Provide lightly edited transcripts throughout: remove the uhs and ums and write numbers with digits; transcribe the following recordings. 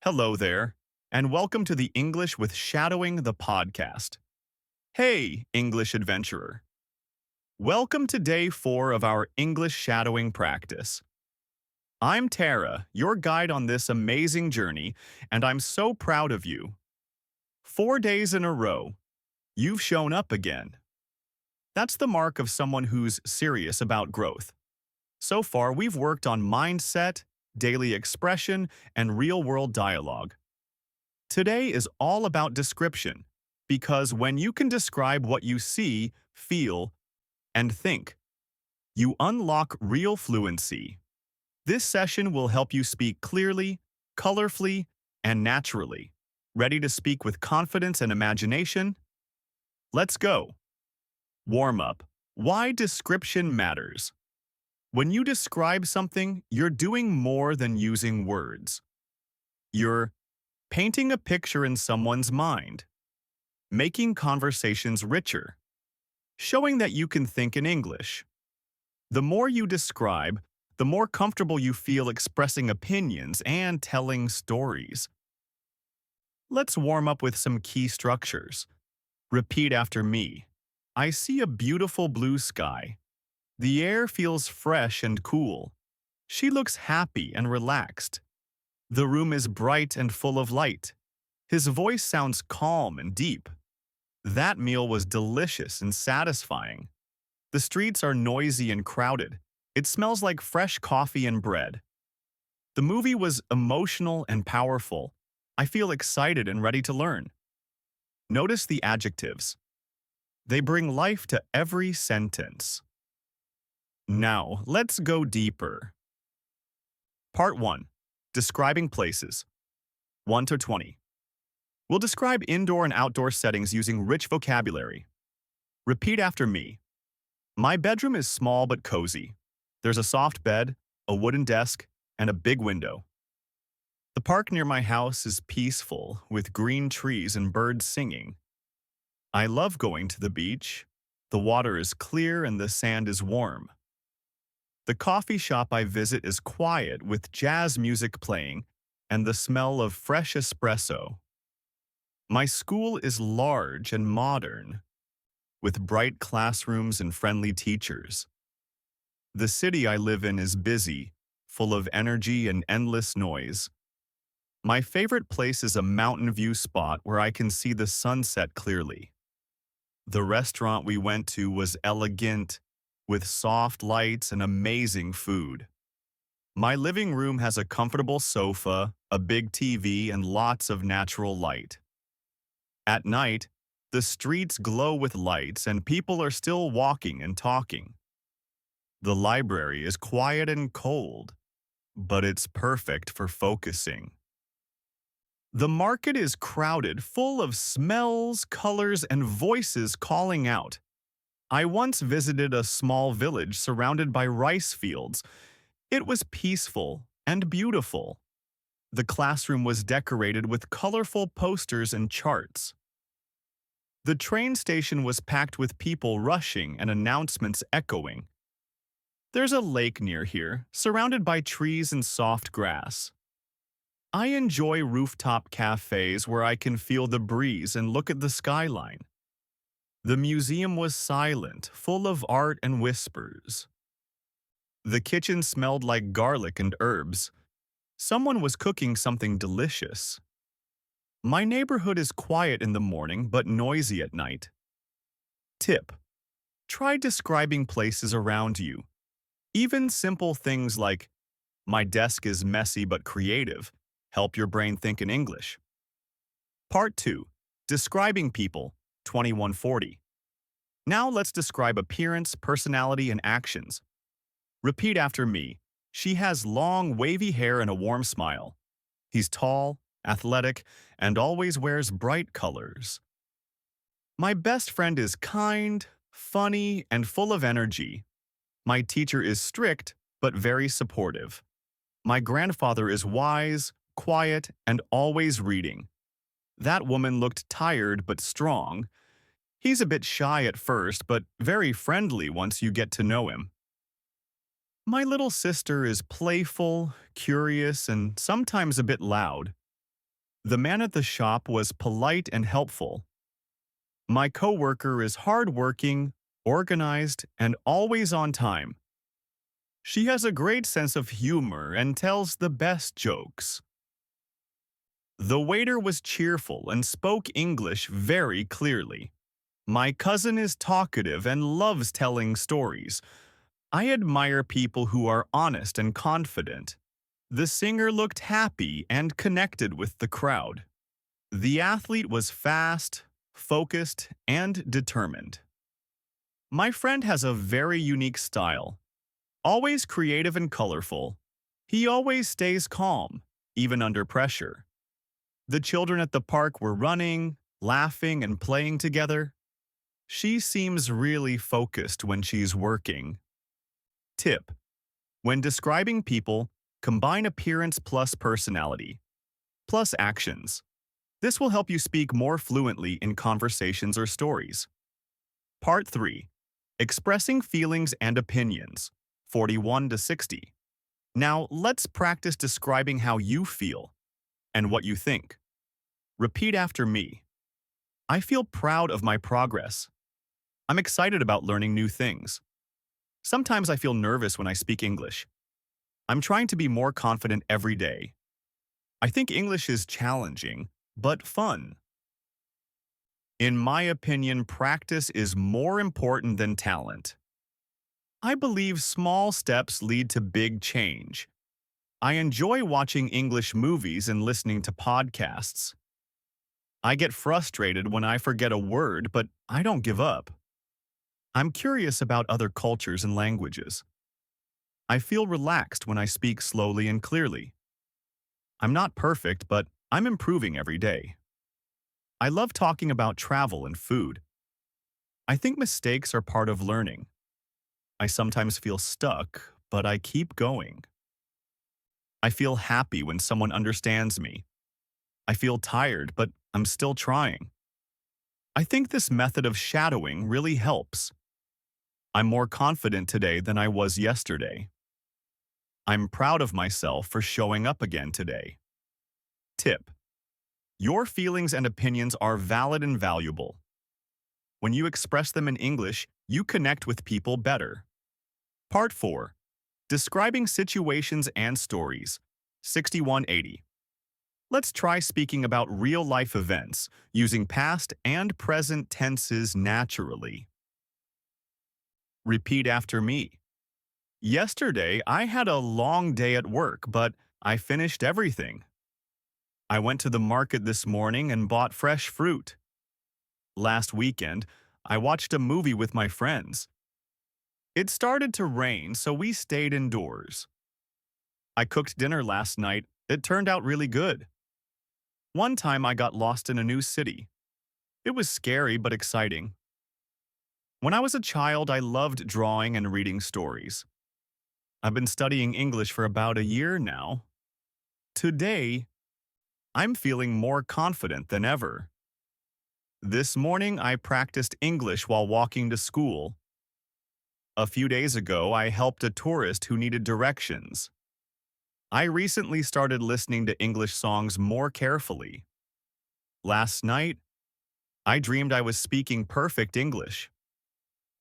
Hello there, and welcome to the English with Shadowing the podcast. Hey, English adventurer. Welcome to day 4 of our English shadowing practice. I'm Tara, your guide on this amazing journey, and I'm so proud of you. 4 days in a row, you've shown up again. That's the mark of someone who's serious about growth. So far, we've worked on mindset, daily expression, and real-world dialogue. Today is all about description, because when you can describe what you see, feel, and think, you unlock real fluency. This session will help you speak clearly, colorfully, and naturally. Ready to speak with confidence and imagination? Let's go. Warm up. Why description matters. When you describe something, you're doing more than using words. You're painting a picture in someone's mind, making conversations richer, showing that you can think in English. The more you describe, the more comfortable you feel expressing opinions and telling stories. Let's warm up with some key structures. Repeat after me. I see a beautiful blue sky. The air feels fresh and cool. She looks happy and relaxed. The room is bright and full of light. His voice sounds calm and deep. That meal was delicious and satisfying. The streets are noisy and crowded. It smells like fresh coffee and bread. The movie was emotional and powerful. I feel excited and ready to learn. Notice the adjectives. They bring life to every sentence. Now, let's go deeper. Part 1. Describing places. 1 to 20. We'll describe indoor and outdoor settings using rich vocabulary. Repeat after me. My bedroom is small but cozy. There's a soft bed, a wooden desk, and a big window. The park near my house is peaceful, with green trees and birds singing. I love going to the beach. The water is clear and the sand is warm. The coffee shop I visit is quiet with jazz music playing and the smell of fresh espresso. My school is large and modern, with bright classrooms and friendly teachers. The city I live in is busy, full of energy and endless noise. My favorite place is a mountain view spot where I can see the sunset clearly. The restaurant we went to was elegant, with soft lights and amazing food. My living room has a comfortable sofa, a big TV, and lots of natural light. At night, the streets glow with lights and people are still walking and talking. The library is quiet and cold, but it's perfect for focusing. The market is crowded, full of smells, colors, and voices calling out. I once visited a small village surrounded by rice fields. It was peaceful and beautiful. The classroom was decorated with colorful posters and charts. The train station was packed with people rushing and announcements echoing. There's a lake near here, surrounded by trees and soft grass. I enjoy rooftop cafes where I can feel the breeze and look at the skyline. The museum was silent, full of art and whispers. The kitchen smelled like garlic and herbs. Someone was cooking something delicious. My neighborhood is quiet in the morning but noisy at night. Tip: try describing places around you. Even simple things like, my desk is messy but creative, help your brain think in English. Part 2. Describing people. 2140. Now let's describe appearance, personality, and actions. Repeat after me. She has long, wavy hair and a warm smile. He's tall, athletic, and always wears bright colors. My best friend is kind, funny, and full of energy. My teacher is strict, but very supportive. My grandfather is wise, quiet, and always reading. That woman looked tired but strong. He's a bit shy at first, but very friendly once you get to know him. My little sister is playful, curious, and sometimes a bit loud. The man at the shop was polite and helpful. My coworker is hardworking, organized, and always on time. She has a great sense of humor and tells the best jokes. The waiter was cheerful and spoke English very clearly. My cousin is talkative and loves telling stories. I admire people who are honest and confident. The singer looked happy and connected with the crowd. The athlete was fast, focused, and determined. My friend has a very unique style, always creative and colorful. He always stays calm, even under pressure. The children at the park were running, laughing, and playing together. She seems really focused when she's working. Tip: when describing people, combine appearance plus personality, plus actions. This will help you speak more fluently in conversations or stories. Part 3. Expressing feelings and opinions, 41 to 60. Now, let's practice describing how you feel and what you think. Repeat after me. I feel proud of my progress. I'm excited about learning new things. Sometimes I feel nervous when I speak English. I'm trying to be more confident every day. I think English is challenging, but fun. In my opinion, practice is more important than talent. I believe small steps lead to big change. I enjoy watching English movies and listening to podcasts. I get frustrated when I forget a word, but I don't give up. I'm curious about other cultures and languages. I feel relaxed when I speak slowly and clearly. I'm not perfect, but I'm improving every day. I love talking about travel and food. I think mistakes are part of learning. I sometimes feel stuck, but I keep going. I feel happy when someone understands me. I feel tired, but I'm still trying. I think this method of shadowing really helps. I'm more confident today than I was yesterday. I'm proud of myself for showing up again today. Tip: your feelings and opinions are valid and valuable. When you express them in English, you connect with people better. Part 4. Describing situations and stories, 6180. Let's try speaking about real-life events using past and present tenses naturally. Repeat after me. Yesterday, I had a long day at work, but I finished everything. I went to the market this morning and bought fresh fruit. Last weekend, I watched a movie with my friends. It started to rain, so we stayed indoors. I cooked dinner last night. It turned out really good. One time I got lost in a new city. It was scary but exciting. When I was a child, I loved drawing and reading stories. I've been studying English for about a year now. Today, I'm feeling more confident than ever. This morning, I practiced English while walking to school. A few days ago, I helped a tourist who needed directions. I recently started listening to English songs more carefully. Last night, I dreamed I was speaking perfect English.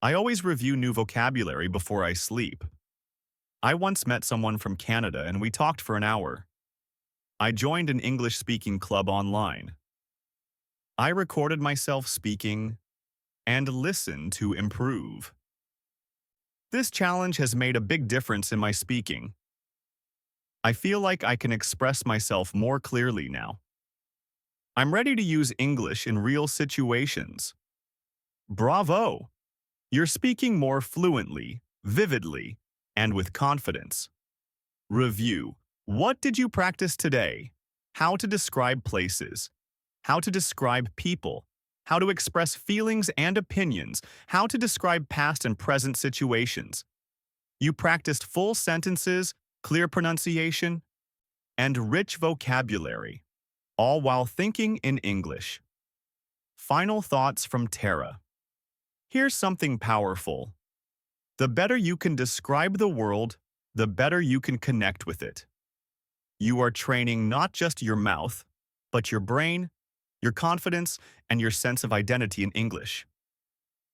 I always review new vocabulary before I sleep. I once met someone from Canada and we talked for an hour. I joined an English-speaking club online. I recorded myself speaking and listened to improve. This challenge has made a big difference in my speaking. I feel like I can express myself more clearly now. I'm ready to use English in real situations. Bravo! You're speaking more fluently, vividly, and with confidence. Review. What did you practice today? How to describe places. How to describe people. How to express feelings and opinions. How to describe past and present situations. You practiced full sentences, clear pronunciation, and rich vocabulary, all while thinking in English. Final thoughts from Tara. Here's something powerful. The better you can describe the world, the better you can connect with it. You are training not just your mouth, but your brain, your confidence, and your sense of identity in English.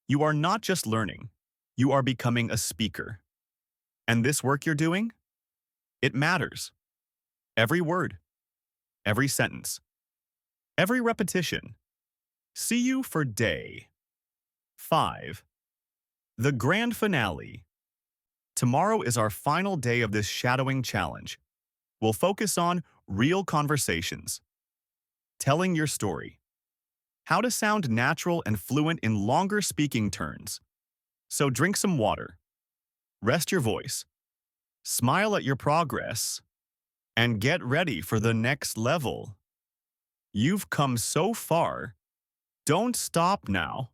You are not just learning, you are becoming a speaker. And this work you're doing? It matters. Every word, every sentence, every repetition. See you for day 5. The grand finale. Tomorrow is our final day of this shadowing challenge. We'll focus on real conversations, telling your story, how to sound natural and fluent in longer speaking turns. So drink some water, rest your voice, smile at your progress, and get ready for the next level. You've come so far. Don't stop now.